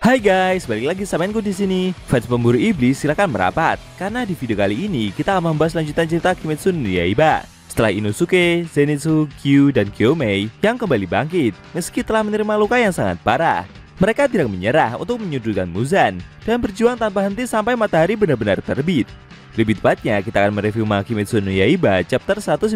Hai guys, balik lagi sama aku di sini. Fans pemburu iblis silakan merapat karena di video kali ini kita akan membahas lanjutan cerita Kimetsu no Yaiba. Setelah Inosuke, Zenitsu, Kyu, dan Kyomei yang kembali bangkit meski telah menerima luka yang sangat parah. Mereka tidak menyerah untuk menyudutkan Muzan dan berjuang tanpa henti sampai matahari benar-benar terbit. Lebih tepatnya kita akan mereview manga Kimetsu no Yaiba chapter 198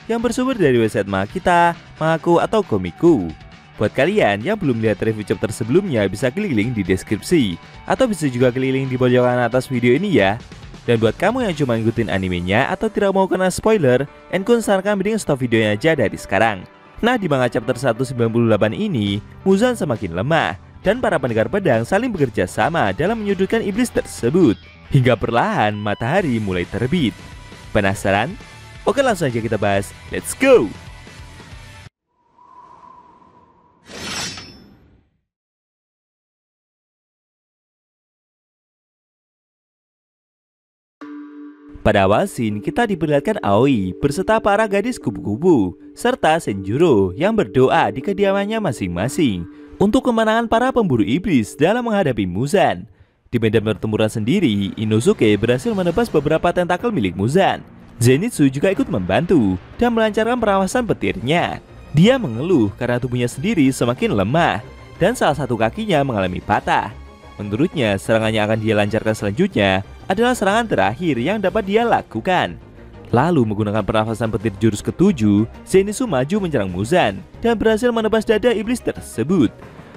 yang bersumber dari website Makita, Mangaku, atau Komiku. Buat kalian yang belum lihat review chapter sebelumnya bisa klik link di deskripsi atau bisa juga klik link di pojokan atas video ini ya. Dan buat kamu yang cuma ngikutin animenya atau tidak mau kena spoiler, Enkun sarankan mending stop videonya aja dari sekarang. Nah, di manga chapter 198 ini, Muzan semakin lemah dan para pendekar pedang saling bekerja sama dalam menyudutkan iblis tersebut. Hingga perlahan matahari mulai terbit. Penasaran? Oke, langsung aja kita bahas. Let's go! Pada awal scene, kita diperlihatkan Aoi berserta para gadis kubu-kubu serta Senjuro yang berdoa di kediamannya masing-masing untuk kemenangan para pemburu iblis dalam menghadapi Muzan. Di medan pertempuran sendiri, Inosuke berhasil menebas beberapa tentakel milik Muzan. Zenitsu juga ikut membantu dan melancarkan perawasan petirnya. Dia mengeluh karena tubuhnya sendiri semakin lemah dan salah satu kakinya mengalami patah. Menurutnya, serangan yang akan dia lancarkan selanjutnya adalah serangan terakhir yang dapat dia lakukan. Lalu menggunakan pernafasan petir jurus ke-7, Zenitsu maju menyerang Muzan dan berhasil menebas dada iblis tersebut.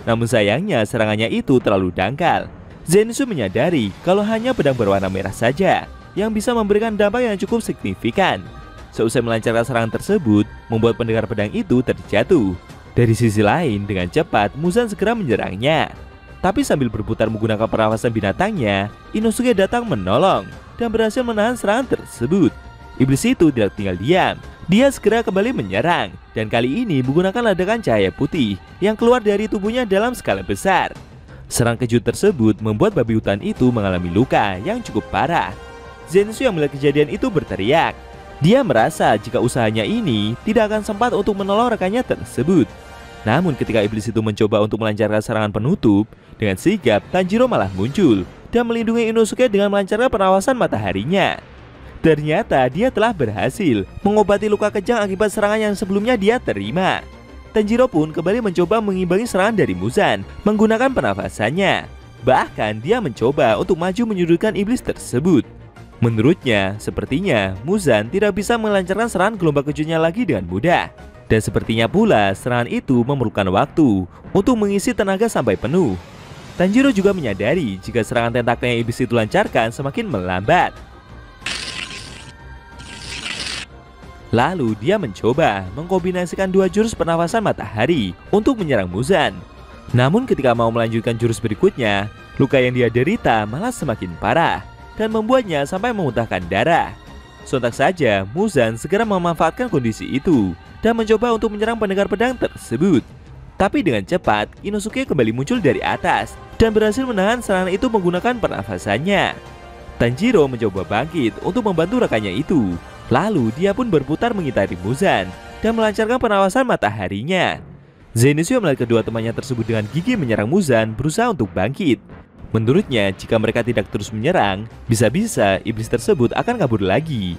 Namun sayangnya serangannya itu terlalu dangkal. Zenitsu menyadari kalau hanya pedang berwarna merah saja yang bisa memberikan dampak yang cukup signifikan. Seusai melancarkan serangan tersebut, membuat pendekar pedang itu terjatuh. Dari sisi lain, dengan cepat Muzan segera menyerangnya. Tapi sambil berputar menggunakan pernafasan binatangnya, Inosuke datang menolong dan berhasil menahan serangan tersebut. Iblis itu tidak tinggal diam. Dia segera kembali menyerang dan kali ini menggunakan ledakan cahaya putih yang keluar dari tubuhnya dalam skala besar. Serangan kejut tersebut membuat babi hutan itu mengalami luka yang cukup parah. Zenitsu yang melihat kejadian itu berteriak. Dia merasa jika usahanya ini tidak akan sempat untuk menolong rekannya tersebut. Namun ketika iblis itu mencoba untuk melancarkan serangan penutup, dengan sigap Tanjiro malah muncul dan melindungi Inosuke dengan melancarkan perawasan mataharinya. Ternyata dia telah berhasil mengobati luka kejang akibat serangan yang sebelumnya dia terima. Tanjiro pun kembali mencoba mengimbangi serangan dari Muzan menggunakan pernafasannya. Bahkan dia mencoba untuk maju menyudutkan iblis tersebut. Menurutnya, sepertinya Muzan tidak bisa melancarkan serangan gelombang kejutnya lagi dengan mudah. Dan sepertinya pula serangan itu memerlukan waktu untuk mengisi tenaga sampai penuh. Tanjiro juga menyadari jika serangan tentakel yang iblis itu lancarkan semakin melambat. Lalu dia mencoba mengkombinasikan dua jurus pernafasan matahari untuk menyerang Muzan. Namun ketika mau melanjutkan jurus berikutnya, luka yang dia derita malah semakin parah dan membuatnya sampai memuntahkan darah. Sontak saja Muzan segera memanfaatkan kondisi itu dan mencoba untuk menyerang pendekar pedang tersebut. Tapi dengan cepat, Inosuke kembali muncul dari atas dan berhasil menahan serangan itu menggunakan pernafasannya. Tanjiro mencoba bangkit untuk membantu rekannya itu. Lalu dia pun berputar mengitari Muzan dan melancarkan pernafasan mataharinya. Zenitsu yang melihat kedua temannya tersebut dengan gigih menyerang Muzan berusaha untuk bangkit. Menurutnya, jika mereka tidak terus menyerang, bisa-bisa iblis tersebut akan kabur lagi.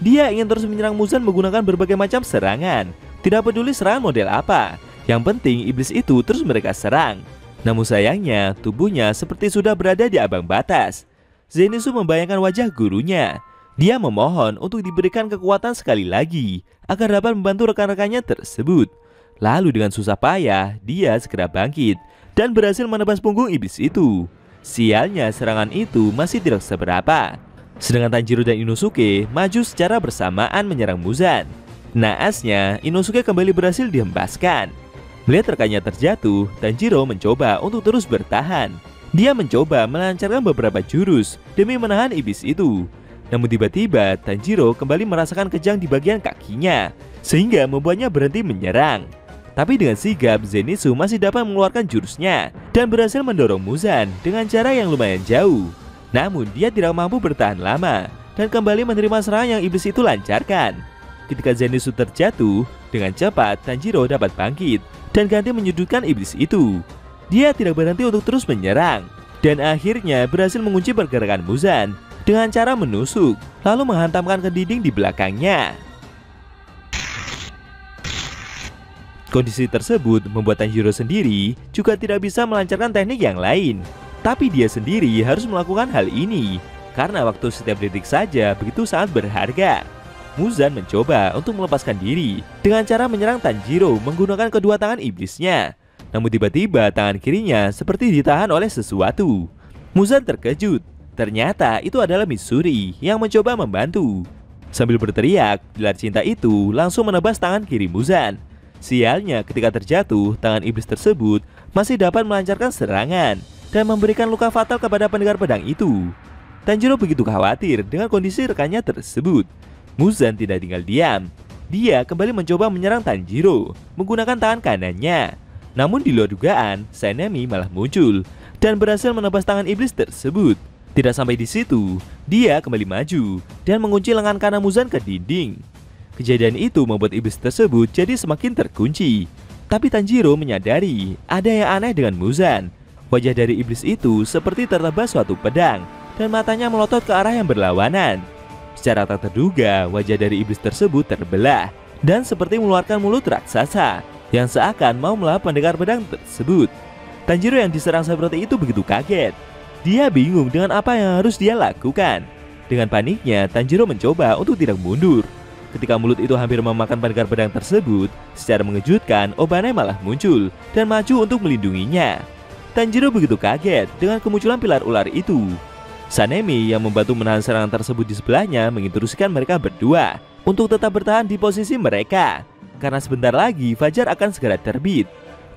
Dia ingin terus menyerang Muzan menggunakan berbagai macam serangan. Tidak peduli serangan model apa, yang penting iblis itu terus mereka serang. Namun sayangnya, tubuhnya seperti sudah berada di ambang batas. Zenitsu membayangkan wajah gurunya. Dia memohon untuk diberikan kekuatan sekali lagi agar dapat membantu rekan-rekannya tersebut. Lalu dengan susah payah, dia segera bangkit dan berhasil menebas punggung iblis itu. Sialnya serangan itu masih tidak seberapa. Sedangkan Tanjiro dan Inosuke maju secara bersamaan menyerang Muzan. Naasnya, Inosuke kembali berhasil dihempaskan. Melihat rekannya terjatuh, Tanjiro mencoba untuk terus bertahan. Dia mencoba melancarkan beberapa jurus demi menahan iblis itu. Namun tiba-tiba Tanjiro kembali merasakan kejang di bagian kakinya, sehingga membuatnya berhenti menyerang. Tapi dengan sigap, Zenitsu masih dapat mengeluarkan jurusnya dan berhasil mendorong Muzan dengan cara yang lumayan jauh. Namun dia tidak mampu bertahan lama dan kembali menerima serangan yang iblis itu lancarkan. Ketika Zenitsu terjatuh, dengan cepat Tanjiro dapat bangkit dan ganti menyudutkan iblis itu. Dia tidak berhenti untuk terus menyerang, dan akhirnya berhasil mengunci pergerakan Muzan dengan cara menusuk, lalu menghantamkan ke dinding di belakangnya. Kondisi tersebut membuat Tanjiro sendiri juga tidak bisa melancarkan teknik yang lain. Tapi dia sendiri harus melakukan hal ini, karena waktu setiap detik saja begitu sangat berharga. Muzan mencoba untuk melepaskan diri dengan cara menyerang Tanjiro menggunakan kedua tangan iblisnya. Namun tiba-tiba tangan kirinya seperti ditahan oleh sesuatu. Muzan terkejut, ternyata itu adalah Mitsuri yang mencoba membantu. Sambil berteriak, pilar cinta itu langsung menebas tangan kiri Muzan. Sialnya ketika terjatuh, tangan iblis tersebut masih dapat melancarkan serangan dan memberikan luka fatal kepada pendekar pedang itu. Tanjiro begitu khawatir dengan kondisi rekannya tersebut. Muzan tidak tinggal diam. Dia kembali mencoba menyerang Tanjiro menggunakan tangan kanannya. Namun di luar dugaan, Sanemi malah muncul dan berhasil menebas tangan iblis tersebut. Tidak sampai di situ, dia kembali maju dan mengunci lengan kanan Muzan ke dinding. Kejadian itu membuat iblis tersebut jadi semakin terkunci. Tapi Tanjiro menyadari ada yang aneh dengan Muzan. Wajah dari iblis itu seperti tertebas suatu pedang dan matanya melotot ke arah yang berlawanan. Secara tak terduga, wajah dari iblis tersebut terbelah dan seperti mengeluarkan mulut raksasa yang seakan mau melahap pendekar pedang tersebut. Tanjiro yang diserang seperti itu begitu kaget. Dia bingung dengan apa yang harus dia lakukan. Dengan paniknya, Tanjiro mencoba untuk tidak mundur. Ketika mulut itu hampir memakan pendekar pedang tersebut, secara mengejutkan Obane malah muncul dan maju untuk melindunginya. Tanjiro begitu kaget dengan kemunculan pilar ular itu. Sanemi yang membantu menahan serangan tersebut di sebelahnya menginstruksikan mereka berdua untuk tetap bertahan di posisi mereka, karena sebentar lagi fajar akan segera terbit.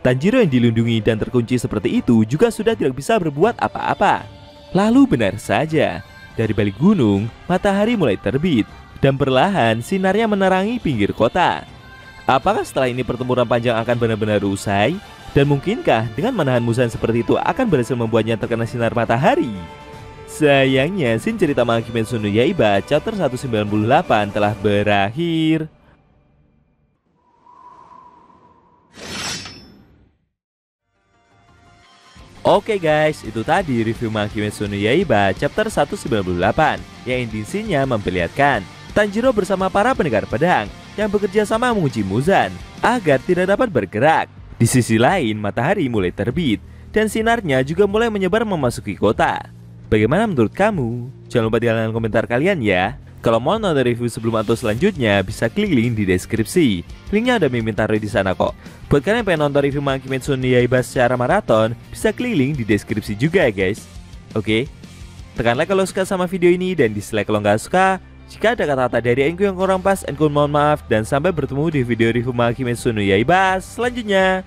Tanjiro yang dilindungi dan terkunci seperti itu juga sudah tidak bisa berbuat apa-apa. Lalu benar saja, dari balik gunung, matahari mulai terbit dan perlahan sinarnya menerangi pinggir kota. Apakah setelah ini pertempuran panjang akan benar-benar usai? Dan mungkinkah dengan menahan Muzan seperti itu akan berhasil membuatnya terkena sinar matahari? Sayangnya, scene cerita manga Kimetsu no Yaiba chapter 198 telah berakhir. Oke guys, itu tadi review manga Kimetsu no Yaiba chapter 198 yang intinya memperlihatkan Tanjiro bersama para pendekar pedang yang bekerja sama mengunci Muzan agar tidak dapat bergerak. Di sisi lain, matahari mulai terbit dan sinarnya juga mulai menyebar memasuki kota. Bagaimana menurut kamu? Jangan lupa tinggalkan komentar kalian ya. Kalau mau nonton review sebelum atau selanjutnya, bisa klik link di deskripsi. Linknya udah mimin taruh di sana kok. Buat kalian yang pengen nonton review manga Kimetsu no Yaiba secara maraton, bisa klik link di deskripsi juga ya guys. Oke, tekan like kalau suka sama video ini dan dislike kalau nggak suka. Jika ada kata-kata dari Enku yang kurang pas, Enku mohon maaf. Dan sampai bertemu di video review manga Kimetsu no Yaiba selanjutnya.